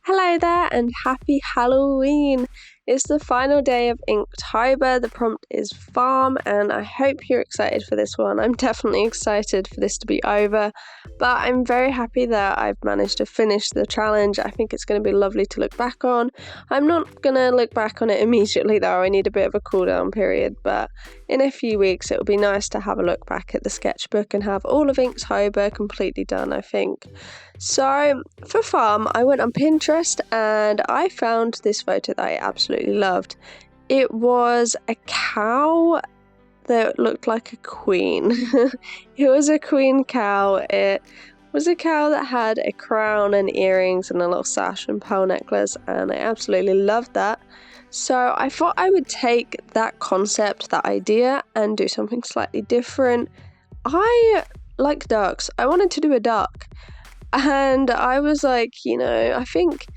Hello there and happy Halloween! It's the final day of Inktober. The prompt is farm and I hope you're excited for this one. I'm definitely excited for this to be over, but I'm very happy that I've managed to finish the challenge. I think it's going to be lovely to look back on. I'm not going to look back on it immediately though. I need a bit of a cool down period, but in a few weeks it will be nice to have a look back at the sketchbook and have all of Inktober completely done, I think. So for farm, I went on Pinterest and I found this photo that I absolutely loved. It was a cow that looked like a queen. It was a queen cow. It was a cow that had a crown and earrings and a little sash and pearl necklace, and I absolutely loved that. So I thought I would take that concept, that idea, and do something slightly different. I like ducks. I wanted to do a duck. And I was like, I think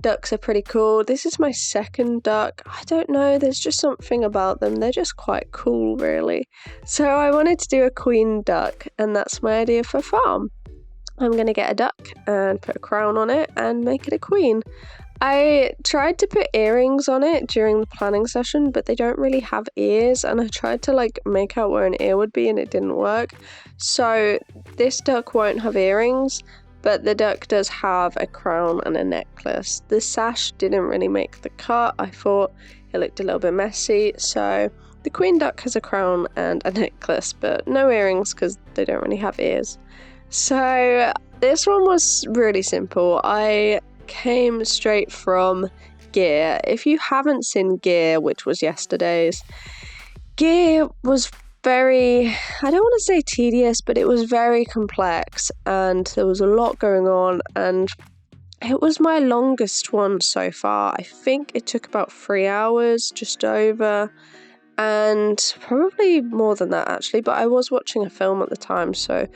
ducks are pretty cool. This is my second duck. I don't know, there's just something about them. They're just quite cool, really. So I wanted to do a queen duck, and that's my idea for farm. I'm going to get a duck and put a crown on it and make it a queen. I tried to put earrings on it during the planning session, but they don't really have ears, and I tried to make out where an ear would be and it didn't work. So this duck won't have earrings, but the duck does have a crown and a necklace. The sash didn't really make the cut. I thought it looked a little bit messy. So the queen duck has a crown and a necklace, but no earrings because they don't really have ears. So this one was really simple. I came straight from Gear. If you haven't seen Gear, which was yesterday's, Gear was very, I don't want to say tedious, but it was very complex and there was a lot going on, and it was my longest one so far. I think it took about 3 hours, just over, and probably more than that actually, but I was watching a film at the time, so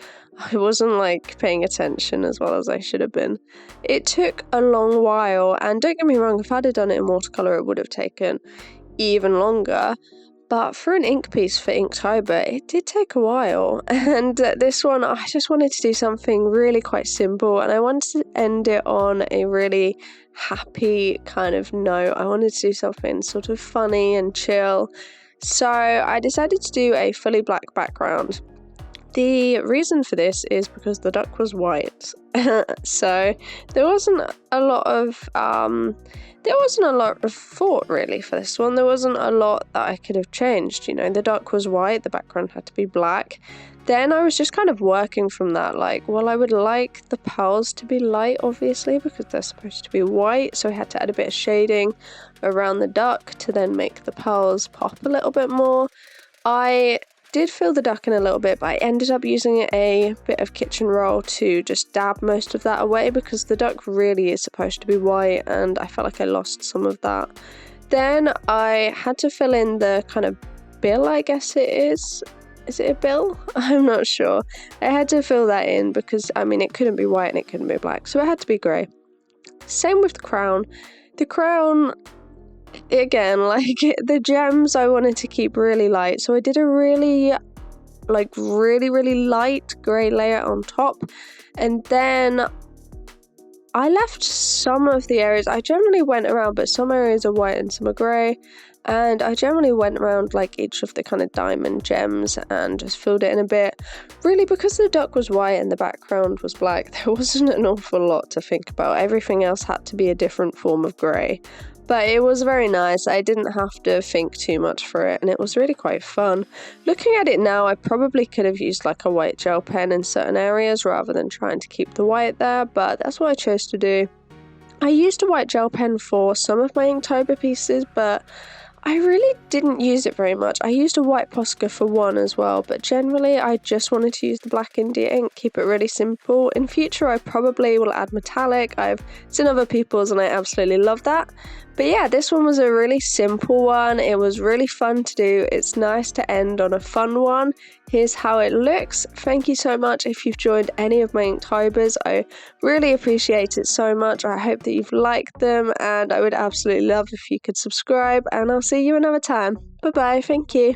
I wasn't paying attention as well as I should have been. It took a long while, and don't get me wrong, if I'd have done it in watercolour it would have taken even longer. But for an ink piece for Inktober, it did take a while. And this one, I just wanted to do something really quite simple. And I wanted to end it on a really happy kind of note. I wanted to do something sort of funny and chill. So I decided to do a fully black background. The reason for this is because the duck was white. So there wasn't a lot of thought really for this one. There wasn't a lot that I could have changed. The duck was white, the background had to be black. Then I was just kind of working from that, I would like the pearls to be light, obviously, because they're supposed to be white, so I had to add a bit of shading around the duck to then make the pearls pop a little bit more. I did fill the duck in a little bit, but I ended up using a bit of kitchen roll to just dab most of that away because the duck really is supposed to be white and I felt like I lost some of that. Then I had to fill in the kind of bill, I guess it is. Is it a bill? I'm not sure. I had to fill that in because, it couldn't be white and it couldn't be black, so it had to be grey. Same with the crown. The crown, again, the gems I wanted to keep really light, so I did a really light grey layer on top, and then I left some of the areas. I generally went around, but some areas are white and some are grey, and I generally went around each of the kind of diamond gems and just filled it in a bit. Really, because the duck was white and the background was black, there wasn't an awful lot to think about. Everything else had to be a different form of grey. But it was very nice. I didn't have to think too much for it, and it was really quite fun. Looking at it now, I probably could have used a white gel pen in certain areas rather than trying to keep the white there, but that's what I chose to do. I used a white gel pen for some of my Inktober pieces, but I really didn't use it very much. I used a white Posca for one as well, but generally I just wanted to use the black India ink, keep it really simple. In future I probably will add metallic. I've seen other people's and I absolutely love that. But yeah, this one was a really simple one. It was really fun to do. It's nice to end on a fun one. Here's how it looks. Thank you so much if you've joined any of my Inktobers. I really appreciate it so much. I hope that you've liked them, and I would absolutely love if you could subscribe, and I'll see you another time. Bye bye, thank you.